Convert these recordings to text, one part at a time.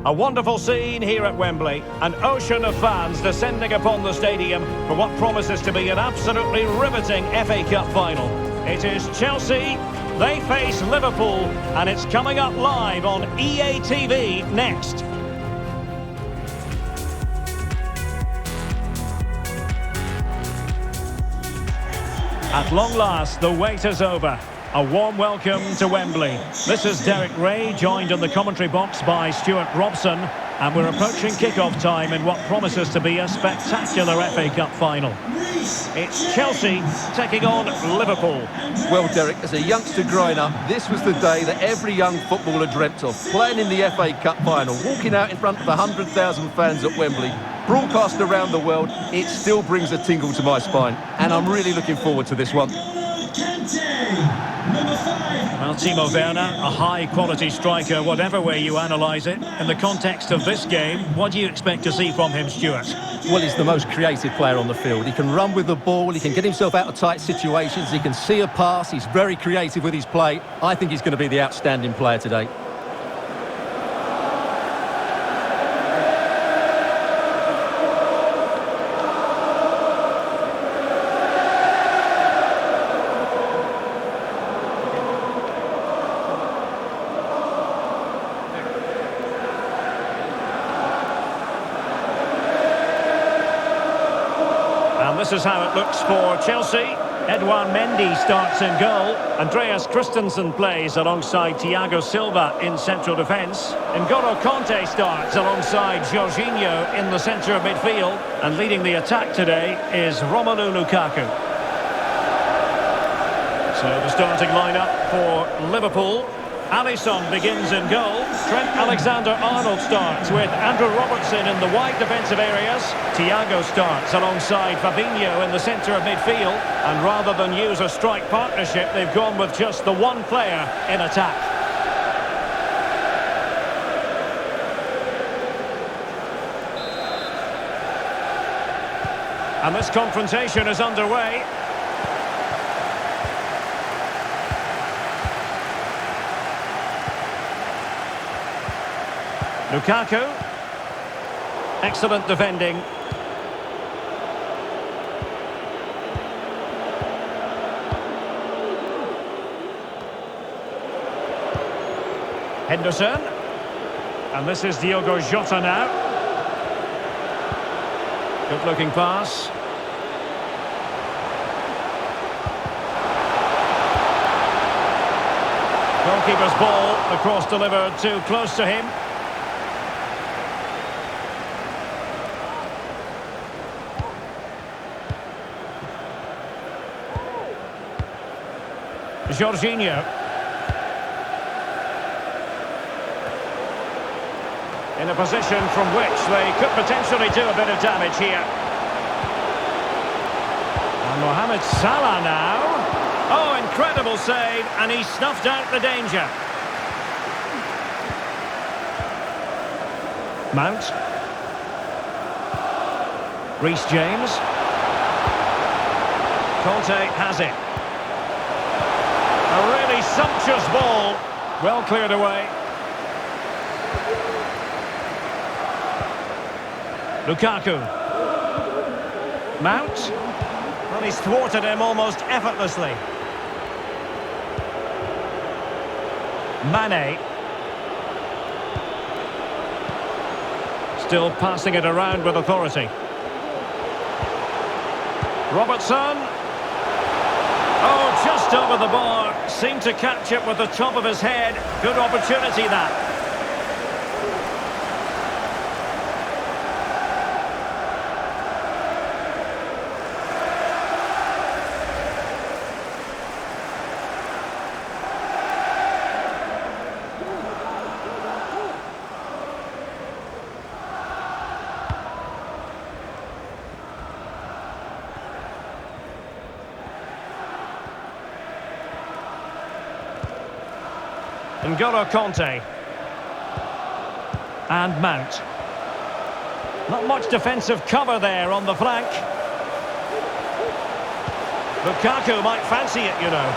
A wonderful scene here at Wembley. An ocean of fans descending upon the stadium for what promises to be an absolutely riveting FA Cup final. It is Chelsea, they face Liverpool, and it's coming up live on EA TV next. At long last, the wait is over. A warm welcome to Wembley. This is Derek Ray, joined in the commentary box by Stuart Robson, and we're approaching kick-off time in what promises to be a spectacular FA Cup final. It's Chelsea taking on Liverpool. Well, Derek, as a youngster growing up, this was the day that every young footballer dreamt of. Playing in the FA Cup final, walking out in front of 100,000 fans at Wembley, broadcast around the world, it still brings a tingle to my spine. And I'm really looking forward to this one. Well, Timo Werner, a high-quality striker, whatever way you analyse it. In the context of this game, what do you expect to see from him, Stuart? Well, he's the most creative player on the field. He can run with the ball, he can get himself out of tight situations, he can see a pass, he's very creative with his play. I think he's going to be the outstanding player today. And this is how it looks for Chelsea. Edouard Mendy starts in goal. Andreas Christensen plays alongside Thiago Silva in central defence. N'Golo Kanté starts alongside Jorginho in the centre of midfield. And leading the attack today is Romelu Lukaku. So the starting lineup for Liverpool. Alisson begins in goal. Trent Alexander-Arnold starts with Andrew Robertson in the wide defensive areas. Thiago starts alongside Fabinho in the centre of midfield. And rather than use a strike partnership, they've gone with just the one player in attack. And this confrontation is underway. Lukaku. Excellent defending. Henderson. And this is Diogo Jota now. Good looking pass. Goalkeeper's ball, the cross delivered too close to him. Jorginho. In a position from which they could potentially do a bit of damage here. And Mohamed Salah now. Oh, incredible save, and he snuffed out the danger. Mount. Reece James. Kanté has it. A really sumptuous ball, well cleared away. Lukaku. Mount. Well, he's thwarted him almost effortlessly. Mane. Still passing it around with authority. Robertson. Oh, just over the bar. Seemed to catch it with the top of his head. Good opportunity, that. N'Golo Kanté. And Mount. Not much defensive cover there on the flank. Lukaku might fancy it, you know.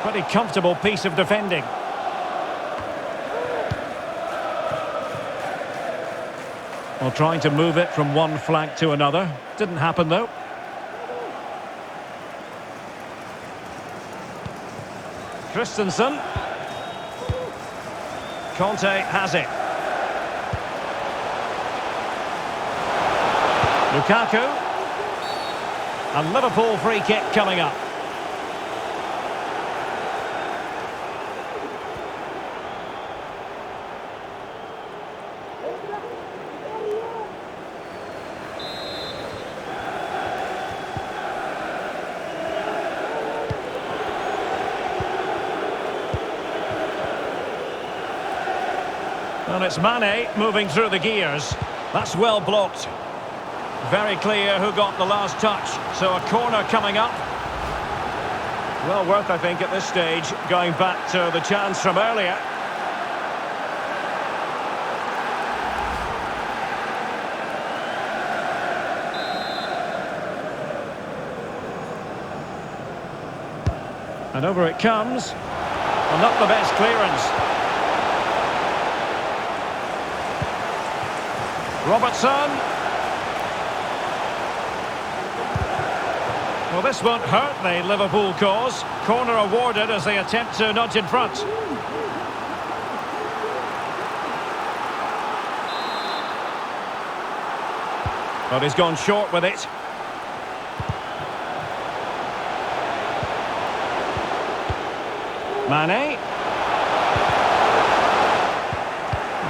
Pretty comfortable piece of defending. Well, trying to move it from one flank to another. Didn't happen, though. Christensen. Conte has it. Lukaku. A Liverpool free kick coming up. And it's Mane moving through the gears. That's well blocked. Very clear who got the last touch. So a corner coming up. Well worth, I think, at this stage, going back to the chance from earlier. And over it comes. Well, not the best clearance. Robertson. Well, this won't hurt the Liverpool cause. Corner awarded as they attempt to nudge in front. But he's gone short with it. Mane.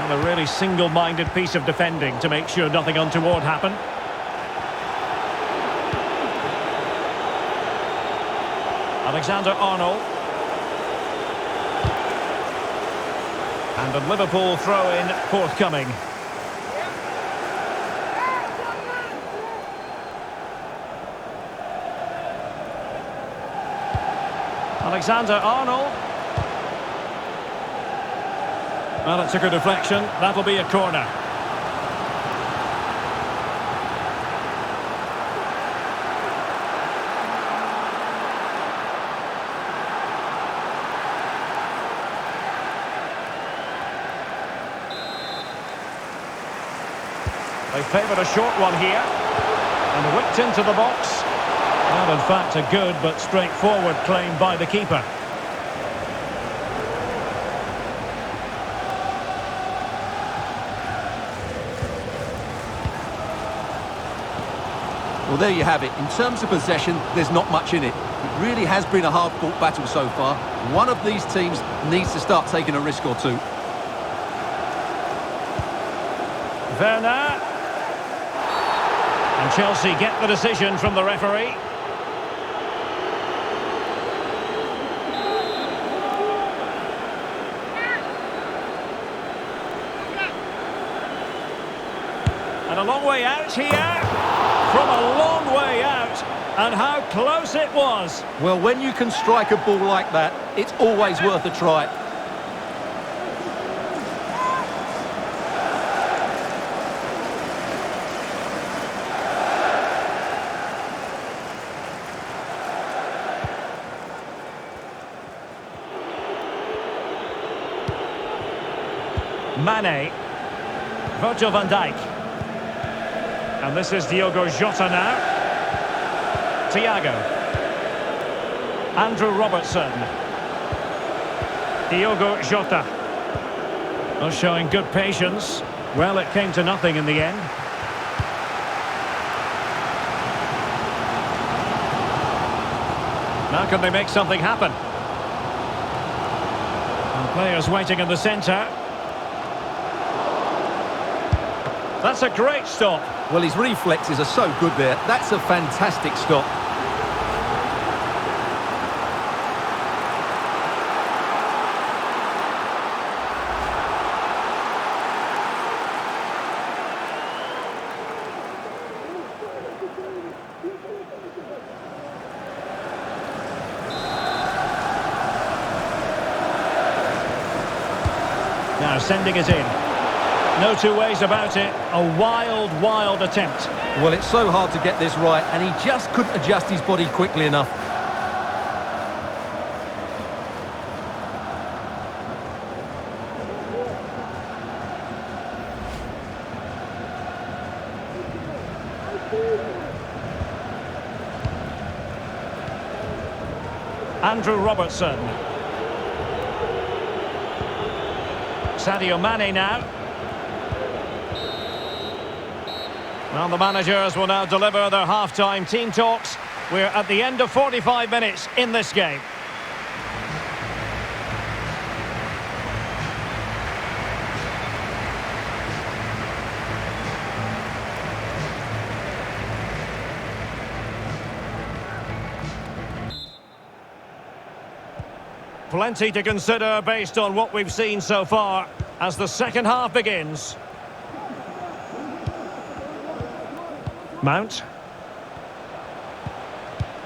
A really single-minded piece of defending to make sure nothing untoward happened. Alexander-Arnold. And a Liverpool throw-in forthcoming. Alexander-Arnold. Well, it took a deflection. That'll be a corner. They favoured a short one here. And whipped into the box. Well, in fact, a good but straightforward claim by the keeper. Well, there you have it. In terms of possession, there's not much in it. It really has been a hard-fought battle so far. One of these teams needs to start taking a risk or two. Werner. And Chelsea get the decision from the referee. And a long way out here. From a long way out, and how close it was. Well, when you can strike a ball like that, it's always worth a try. Mane. Virgil van Dijk. And this is Diogo Jota now. Thiago. Andrew Robertson. Diogo Jota. Well, showing good patience. Well, it came to nothing in the end. Now can they make something happen? And players waiting in the centre. That's a great stop. Well, his reflexes are so good there. That's a fantastic stop. Now sending it in. No two ways about it. A wild, wild attempt. Well, it's so hard to get this right, and he just couldn't adjust his body quickly enough. Andrew Robertson. Sadio Mane now. Well, the managers will now deliver their half-time team talks. We're at the end of 45 minutes in this game. Plenty to consider based on what we've seen so far as the second half begins. Mount.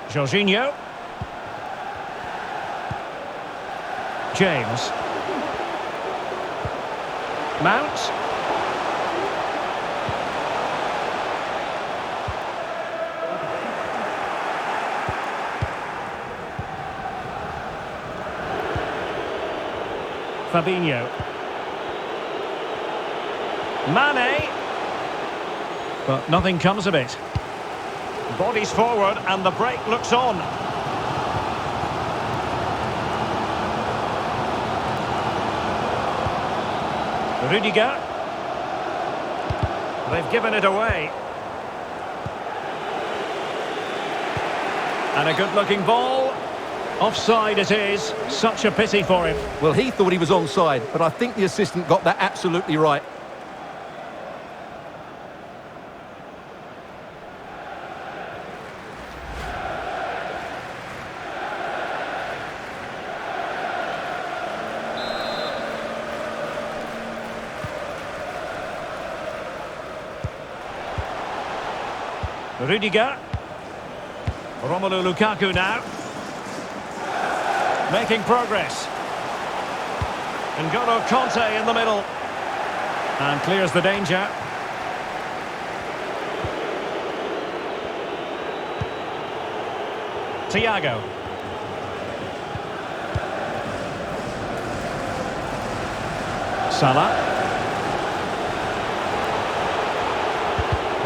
Jorginho. James. Mount. Fabinho. Mane. But nothing comes of it. Bodies forward and the break looks on. Rudiger. They've given it away. And a good-looking ball. Offside it is. Such a pity for him. Well, he thought he was onside, but I think the assistant got that absolutely right. Rudiger. Romelu Lukaku now. Making progress. N'Golo Kanté in the middle. And clears the danger. Thiago. Salah.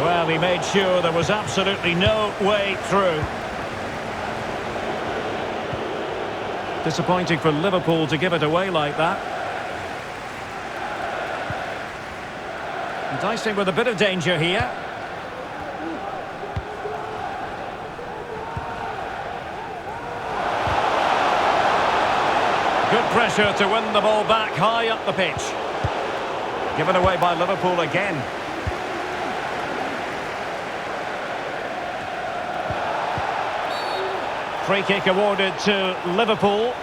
Well, he made sure there was absolutely no way through. Disappointing for Liverpool to give it away like that. Enticing with a bit of danger here. Good pressure to win the ball back high up the pitch. Given away by Liverpool again. Free kick awarded to Liverpool.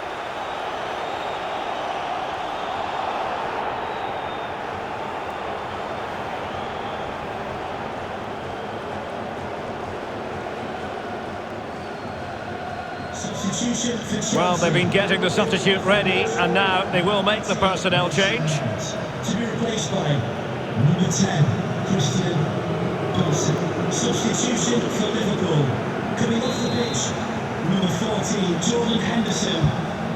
Well, they've been getting the substitute ready, and now they will make the personnel change. To be replaced by number 10, Christian Pulisic. Substitution for Liverpool. Coming off the pitch. Number 14, Jordan Henderson,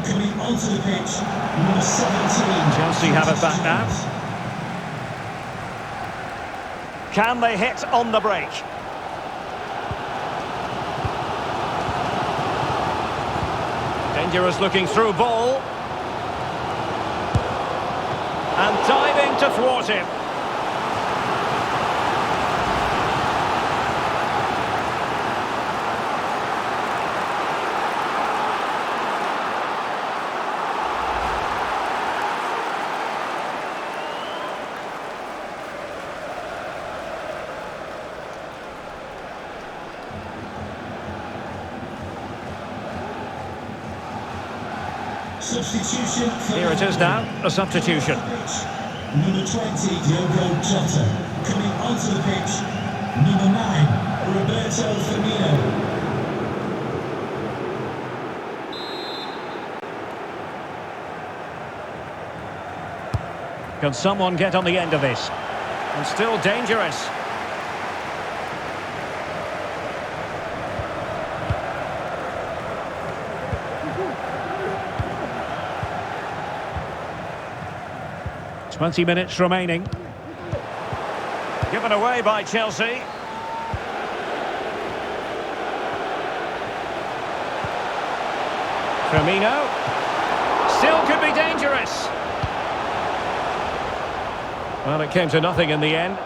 coming onto the pitch. Number 17. Chelsea have it back now. Can they hit on the break? Dangerous looking through ball. And diving to thwart him. Substitution for Here it is now, a substitution. Number 20, Diogo Jota. Coming onto the pitch, number 9, Roberto Firmino. Can someone get on the end of this? And still dangerous. .20 minutes remaining. Given away by Chelsea. Firmino. Still could be dangerous. Well, it came to nothing in the end.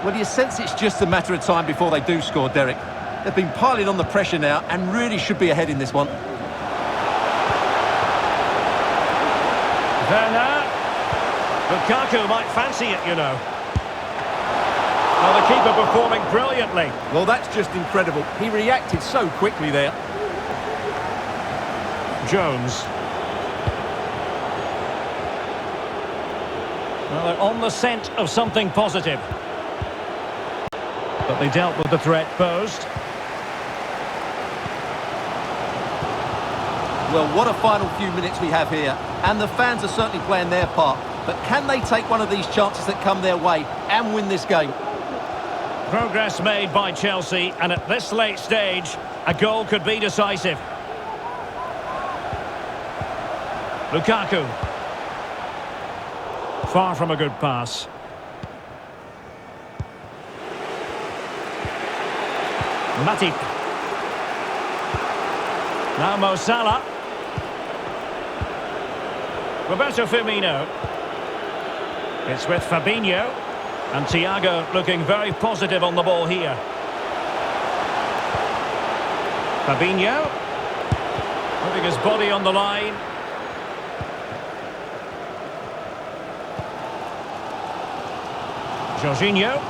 Well, you sense it's just a matter of time before they do score, Derek. They've been piling on the pressure now and really should be ahead in this one. Werner. Lukaku might fancy it, you know. Well, the keeper performing brilliantly. Well, that's just incredible. He reacted so quickly there. Jones. Well, they're on the scent of something positive. But they dealt with the threat posed. Well, what a final few minutes we have here. And the fans are certainly playing their part. But can they take one of these chances that come their way and win this game? Progress made by Chelsea, and at this late stage, a goal could be decisive. Lukaku. Far from a good pass. Matip. Now Mo Salah. Roberto Firmino. It's with Fabinho. And Thiago looking very positive on the ball here. Fabinho. Putting his body on the line. Jorginho.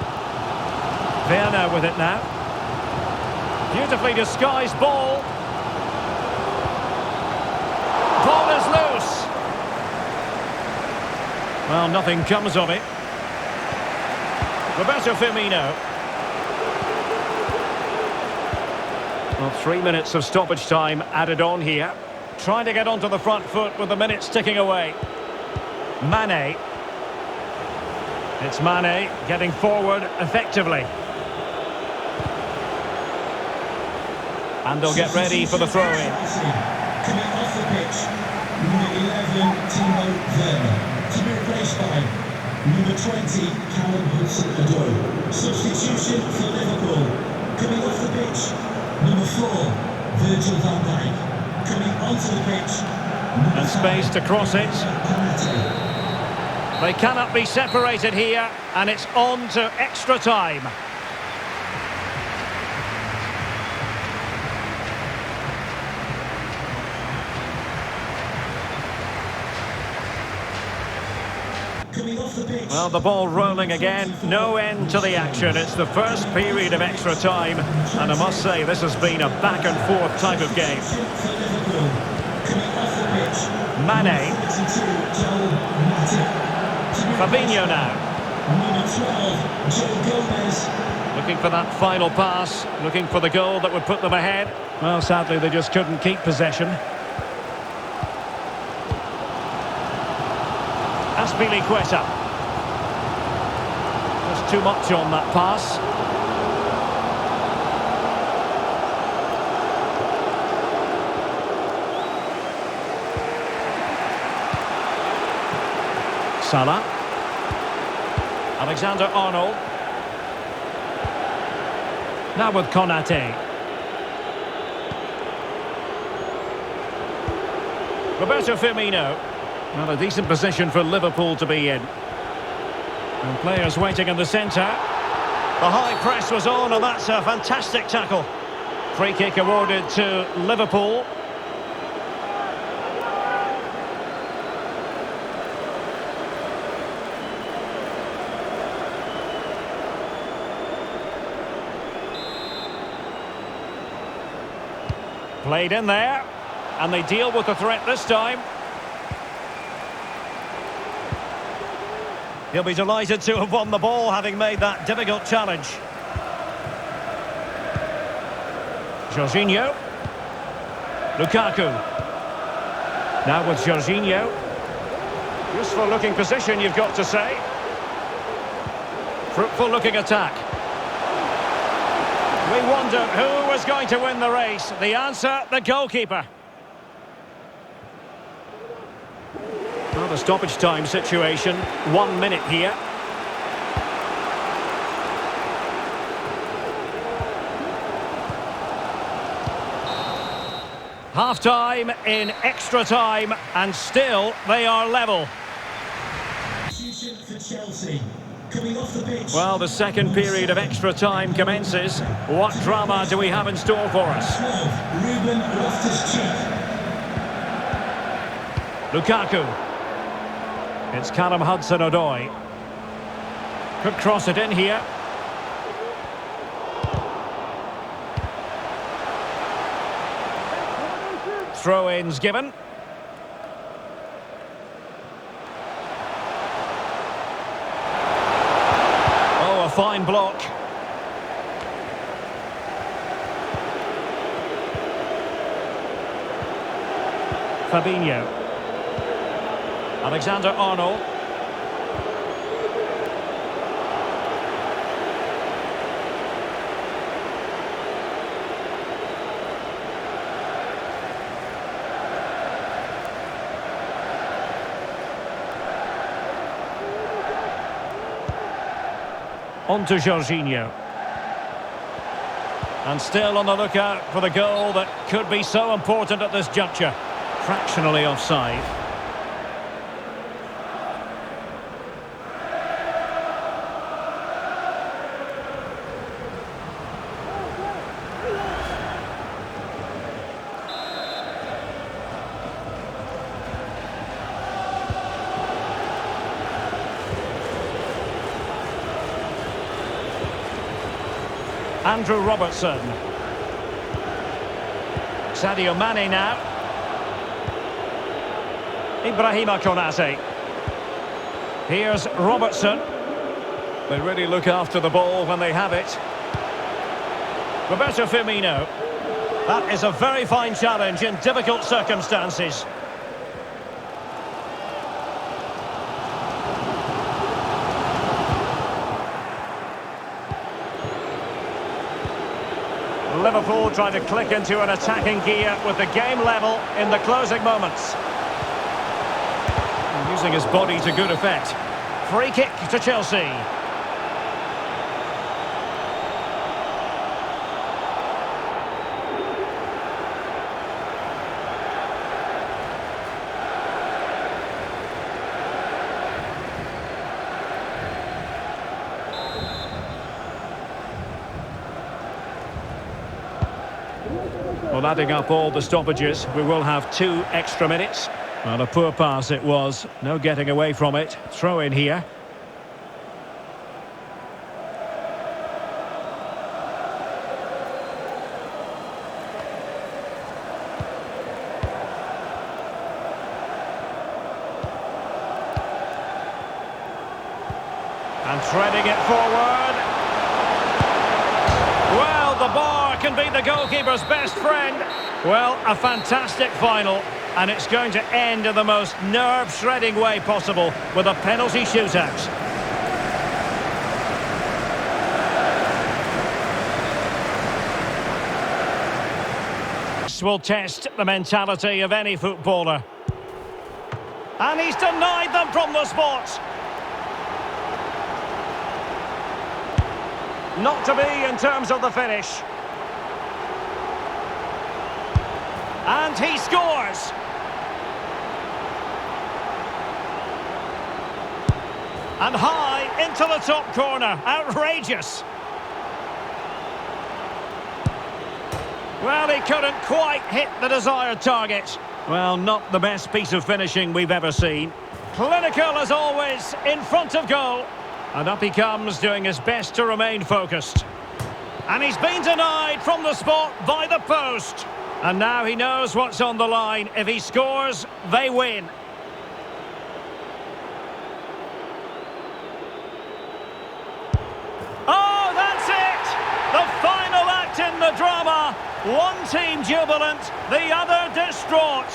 Werner with it now. Beautifully disguised ball. Ball is loose. Well, nothing comes of it. Roberto Firmino. Well, 3 minutes of stoppage time added on here. Trying to get onto the front foot with the minutes ticking away. Mane. It's Mane getting forward effectively. And they'll get ready for the throw-in. Coming off the pitch, number 11, Timo Werner. To be replaced by number 20, Callum Hudson-Odoi. Substitution for Liverpool. Coming off the pitch, number 4, Virgil van Dijk. Coming onto the pitch, And space to cross it. Mzpanda. They cannot be separated here, and it's on to extra time. Coming off the pitch. Well, the ball rolling again, no end to the action. It's the first period of extra time, and I must say this has been a back and forth type of game. For Liverpool. Coming off the pitch, Mane, 32, Joel Matip. Fabinho now, Number 12, Joe Gomez. looking for that final pass, looking for the goal that would put them ahead. Well, sadly they just couldn't keep possession. Azpilicueta. There's too much on that pass. Salah. Alexander-Arnold. Now with Konate. Roberto Firmino. Well, a decent position for Liverpool to be in. And players waiting in the centre. The high press was on, and that's a fantastic tackle. Free kick awarded to Liverpool. Played in there, and they deal with the threat this time. He'll be delighted to have won the ball, having made that difficult challenge. Jorginho. Lukaku. Now with Jorginho. Useful looking position, you've got to say. Fruitful looking attack. We wondered who was going to win the race. The answer, the goalkeeper. Well, the stoppage time situation, 1 minute here. Half-time in extra time, and still they are level. Substitution for Chelsea. Coming off the pitch. Well, the second period of extra time commences. What drama do we have in store for us? 12, Ruben Loftus-Cheek. Lukaku. It's Callum Hudson-Odoi. Could cross it in here. Throw-ins given. Oh, a fine block. Fabinho. Alexander-Arnold. On to Jorginho. And still on the lookout for the goal that could be so important at this juncture. Fractionally offside. Andrew Robertson. Sadio Mane now. Ibrahima Konate. Here's Robertson. They really look after the ball when they have it. Roberto Firmino. That is a very fine challenge in difficult circumstances. Liverpool trying to click into an attacking gear with the game level in the closing moments. Using his body to good effect. Free kick to Chelsea. Well, adding up all the stoppages, we will have 2 extra minutes. Well, a poor pass it was. No getting away from it. Throw in here. And threading it forward. Well, the bar can be the goalkeeper's best friend. Well, a fantastic final, and it's going to end in the most nerve-shredding way possible with a penalty shootout. This will test the mentality of any footballer. And he's denied them from the spot. Not to be in terms of the finish. And he scores! And high into the top corner. Outrageous! Well, he couldn't quite hit the desired target. Well, not the best piece of finishing we've ever seen. Clinical as always, in front of goal. And up he comes, doing his best to remain focused. And he's been denied from the spot by the post. And now he knows what's on the line. If he scores, they win. Oh, that's it! The final act in the drama. One team jubilant, the other distraught.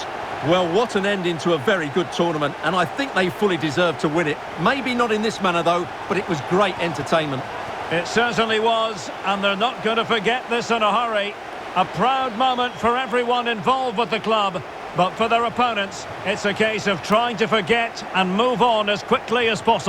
Well, what an ending to a very good tournament, and I think they fully deserve to win it. Maybe not in this manner, though, but it was great entertainment. It certainly was, and they're not going to forget this in a hurry. A proud moment for everyone involved with the club, but for their opponents, it's a case of trying to forget and move on as quickly as possible.